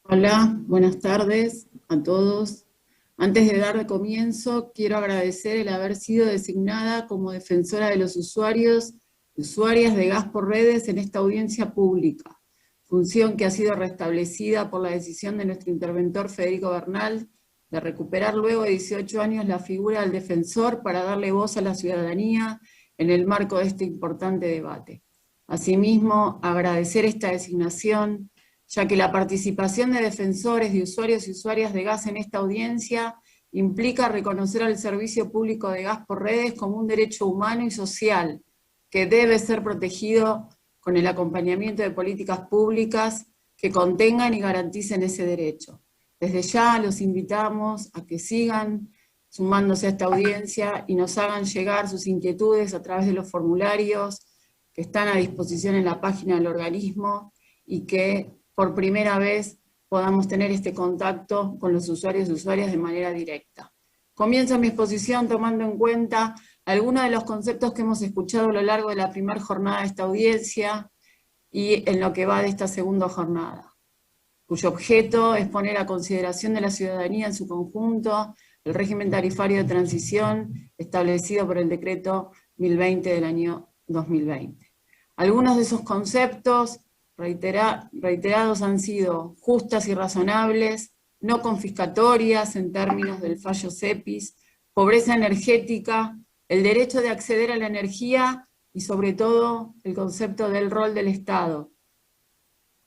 Hola, buenas tardes a todos. Antes de dar comienzo, quiero agradecer el haber sido designada como defensora de los usuarios y usuarias de gas por redes en esta audiencia pública, función que ha sido restablecida por la decisión de nuestro interventor Federico Bernal de recuperar luego de 18 años la figura del defensor para darle voz a la ciudadanía en el marco de este importante debate. Asimismo, agradecer esta designación, ya que la participación de defensores, de usuarios y usuarias de gas en esta audiencia implica reconocer al servicio público de gas por redes como un derecho humano y social que debe ser protegido con el acompañamiento de políticas públicas que contengan y garanticen ese derecho. Desde ya los invitamos a que sigan sumándose a esta audiencia y nos hagan llegar sus inquietudes a través de los formularios que están a disposición en la página del organismo y que por primera vez podamos tener este contacto con los usuarios y usuarias de manera directa. Comienzo mi exposición tomando en cuenta algunos de los conceptos que hemos escuchado a lo largo de la primera jornada de esta audiencia y en lo que va de esta segunda jornada, cuyo objeto es poner a consideración de la ciudadanía en su conjunto el régimen tarifario de transición establecido por el decreto 1020 del año 2020. Algunos de esos conceptos reiterados han sido justas y razonables, no confiscatorias en términos del fallo CEPIS, pobreza energética, el derecho de acceder a la energía y sobre todo el concepto del rol del Estado.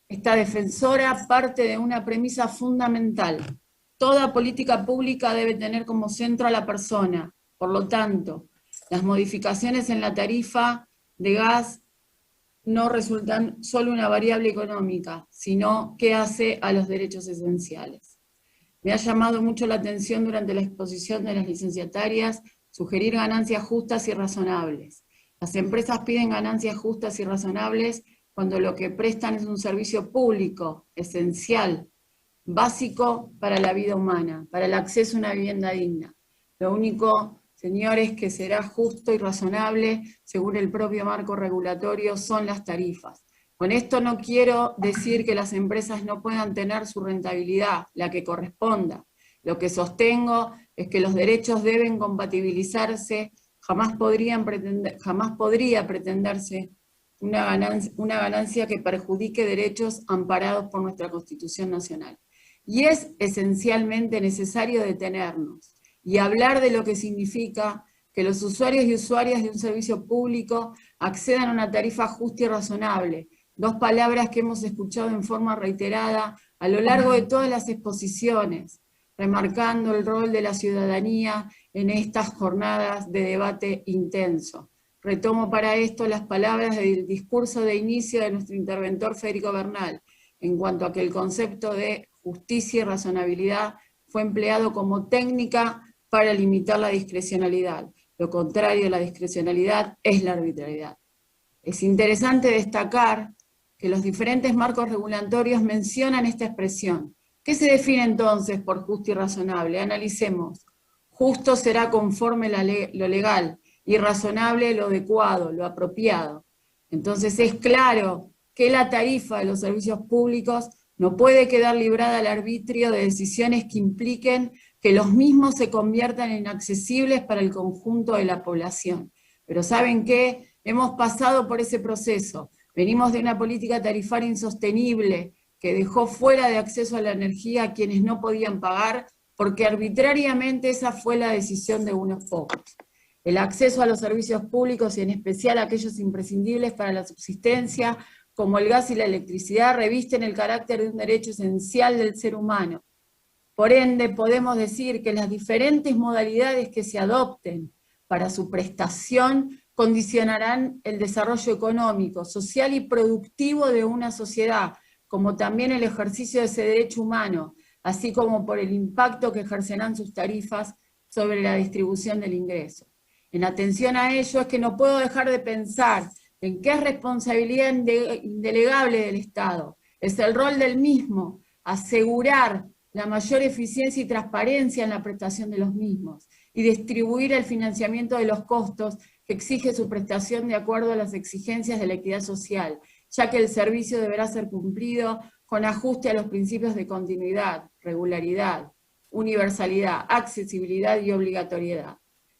Esta defensora parte de una premisa fundamental. Toda política pública debe tener como centro a la persona. Por lo tanto, las modificaciones en la tarifa de gas no resultan solo una variable económica, sino que hace a los derechos esenciales. Me ha llamado mucho la atención durante la exposición de las licenciatarias sugerir ganancias justas y razonables. Las empresas piden ganancias justas y razonables cuando lo que prestan es un servicio público, esencial, básico para la vida humana, para el acceso a una vivienda digna. Lo único, señores, que será justo y razonable, según el propio marco regulatorio, son las tarifas. Con esto no quiero decir que las empresas no puedan tener su rentabilidad, la que corresponda. Lo que sostengo es que los derechos deben compatibilizarse, jamás podría pretenderse una ganancia que perjudique derechos amparados por nuestra Constitución Nacional. Y es esencialmente necesario detenernos y hablar de lo que significa que los usuarios y usuarias de un servicio público accedan a una tarifa justa y razonable, dos palabras que hemos escuchado en forma reiterada a lo largo de todas las exposiciones, remarcando el rol de la ciudadanía en estas jornadas de debate intenso. Retomo para esto las palabras del discurso de inicio de nuestro interventor Federico Bernal, en cuanto a que el concepto de justicia y razonabilidad fue empleado como técnica para limitar la discrecionalidad. Lo contrario de la discrecionalidad es la arbitrariedad. Es interesante destacar que los diferentes marcos regulatorios mencionan esta expresión. ¿Qué se define entonces por justo y razonable? Analicemos. Justo será conforme lo legal y razonable lo adecuado, lo apropiado. Entonces es claro que la tarifa de los servicios públicos no puede quedar librada al arbitrio de decisiones que impliquen que los mismos se conviertan en inaccesibles para el conjunto de la población. Pero ¿saben qué? Hemos pasado por ese proceso. Venimos de una política tarifaria insostenible que dejó fuera de acceso a la energía a quienes no podían pagar porque arbitrariamente esa fue la decisión de unos pocos. El acceso a los servicios públicos y en especial aquellos imprescindibles para la subsistencia, como el gas y la electricidad, revisten el carácter de un derecho esencial del ser humano. Por ende, podemos decir que las diferentes modalidades que se adopten para su prestación condicionarán el desarrollo económico, social y productivo de una sociedad, como también el ejercicio de ese derecho humano, así como por el impacto que ejercerán sus tarifas sobre la distribución del ingreso. En atención a ello es que no puedo dejar de pensar en qué es responsabilidad indelegable del Estado. Es el rol del mismo asegurar la mayor eficiencia y transparencia en la prestación de los mismos y distribuir el financiamiento de los costos que exige su prestación de acuerdo a las exigencias de la equidad social, ya que el servicio deberá ser cumplido con ajuste a los principios de continuidad, regularidad, universalidad, accesibilidad y obligatoriedad.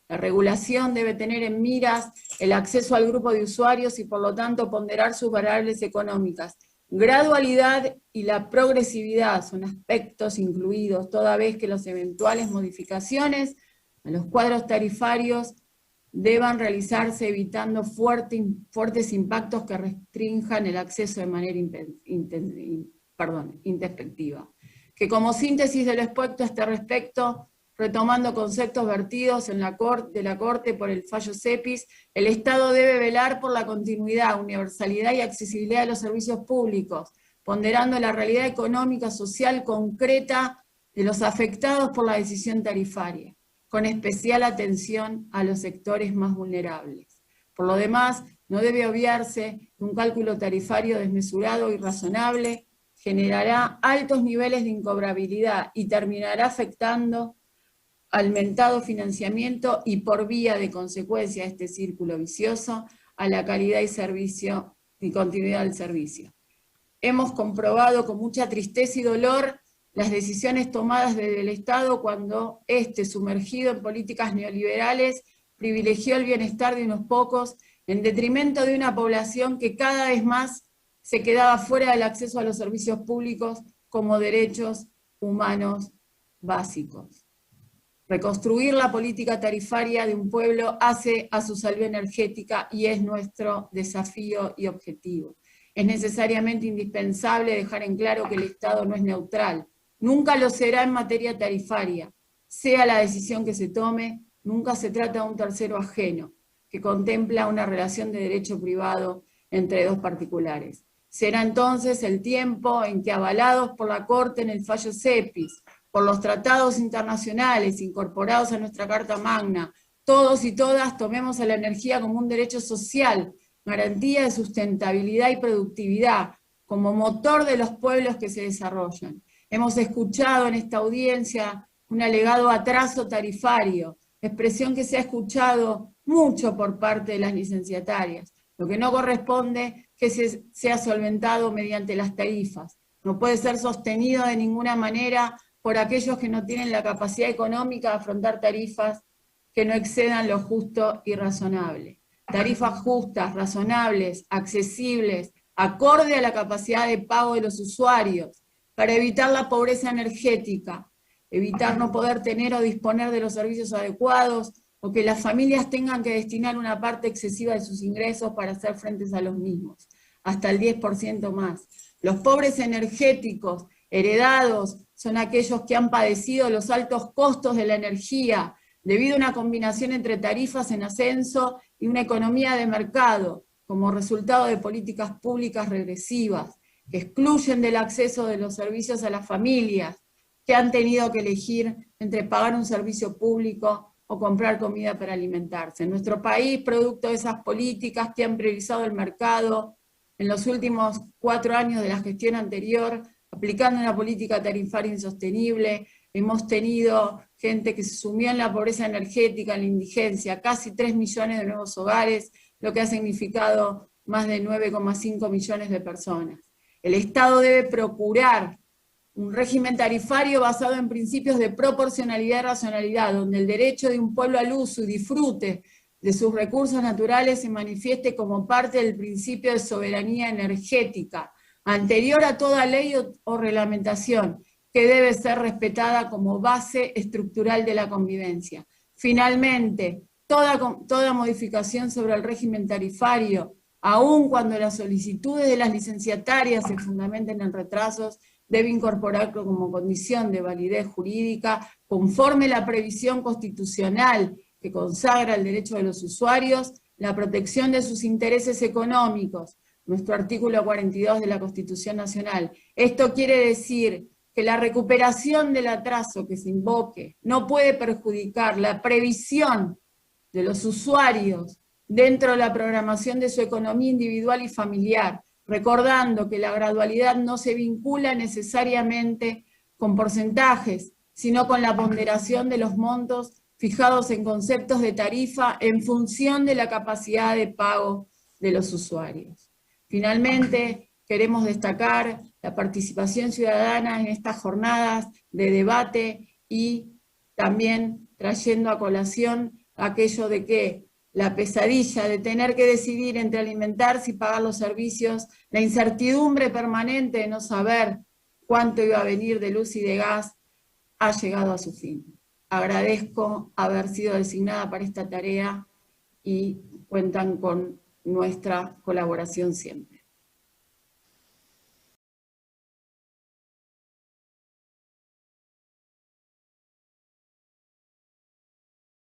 La regulación debe tener en miras el acceso al grupo de usuarios y por lo tanto ponderar sus variables económicas. Gradualidad y la progresividad son aspectos incluidos, toda vez que las eventuales modificaciones a los cuadros tarifarios deban realizarse evitando fuertes impactos que restrinjan el acceso de manera introspectiva. Que como síntesis de lo expuesto a este respecto, retomando conceptos vertidos de la Corte por el fallo CEPIS, el Estado debe velar por la continuidad, universalidad y accesibilidad de los servicios públicos, ponderando la realidad económica, social, concreta de los afectados por la decisión tarifaria, con especial atención a los sectores más vulnerables. Por lo demás, no debe obviarse que un cálculo tarifario desmesurado y irrazonable generará altos niveles de incobrabilidad y terminará afectando al mentado financiamiento y por vía de consecuencia de este círculo vicioso a la calidad y continuidad del servicio. Hemos comprobado con mucha tristeza y dolor las decisiones tomadas desde el Estado cuando sumergido en políticas neoliberales, privilegió el bienestar de unos pocos en detrimento de una población que cada vez más se quedaba fuera del acceso a los servicios públicos como derechos humanos básicos. Reconstruir la política tarifaria de un pueblo hace a su salud energética y es nuestro desafío y objetivo. Es necesariamente indispensable dejar en claro que el Estado no es neutral, nunca lo será en materia tarifaria. Sea la decisión que se tome, nunca se trata de un tercero ajeno, que contempla una relación de derecho privado entre dos particulares. Será entonces el tiempo en que, avalados por la Corte en el fallo CEPIS, por los tratados internacionales incorporados a nuestra Carta Magna, todos y todas tomemos a la energía como un derecho social, garantía de sustentabilidad y productividad, como motor de los pueblos que se desarrollan. Hemos escuchado en esta audiencia un alegado atraso tarifario, expresión que se ha escuchado mucho por parte de las licenciatarias. Lo que no corresponde que sea solventado mediante las tarifas. No puede ser sostenido de ninguna manera por aquellos que no tienen la capacidad económica de afrontar tarifas que no excedan lo justo y razonable. Tarifas justas, razonables, accesibles, acorde a la capacidad de pago de los usuarios, para evitar la pobreza energética, evitar no poder tener o disponer de los servicios adecuados, o que las familias tengan que destinar una parte excesiva de sus ingresos para hacer frente a los mismos, hasta el 10% más. Los pobres energéticos heredados son aquellos que han padecido los altos costos de la energía, debido a una combinación entre tarifas en ascenso y una economía de mercado, como resultado de políticas públicas regresivas, que excluyen del acceso de los servicios a las familias, que han tenido que elegir entre pagar un servicio público o comprar comida para alimentarse. En nuestro país, producto de esas políticas que han priorizado el mercado en los últimos 4 años de la gestión anterior, aplicando una política tarifaria insostenible, hemos tenido gente que se sumió en la pobreza energética, en la indigencia, casi 3 millones de nuevos hogares, lo que ha significado más de 9,5 millones de personas. El Estado debe procurar un régimen tarifario basado en principios de proporcionalidad y racionalidad, donde el derecho de un pueblo al uso y disfrute de sus recursos naturales se manifieste como parte del principio de soberanía energética, anterior a toda ley o reglamentación, que debe ser respetada como base estructural de la convivencia. Finalmente, toda modificación sobre el régimen tarifario, aun cuando las solicitudes de las licenciatarias se fundamenten en retrasos, debe incorporarlo como condición de validez jurídica, conforme la previsión constitucional que consagra el derecho de los usuarios, la protección de sus intereses económicos, nuestro artículo 42 de la Constitución Nacional. Esto quiere decir que la recuperación del atraso que se invoque no puede perjudicar la previsión de los usuarios dentro de la programación de su economía individual y familiar, recordando que la gradualidad no se vincula necesariamente con porcentajes, sino con la ponderación de los montos fijados en conceptos de tarifa en función de la capacidad de pago de los usuarios. Finalmente, queremos destacar la participación ciudadana en estas jornadas de debate y también trayendo a colación aquello de que la pesadilla de tener que decidir entre alimentarse y pagar los servicios, la incertidumbre permanente de no saber cuánto iba a venir de luz y de gas, ha llegado a su fin. Agradezco haber sido designada para esta tarea y cuentan con nuestra colaboración siempre.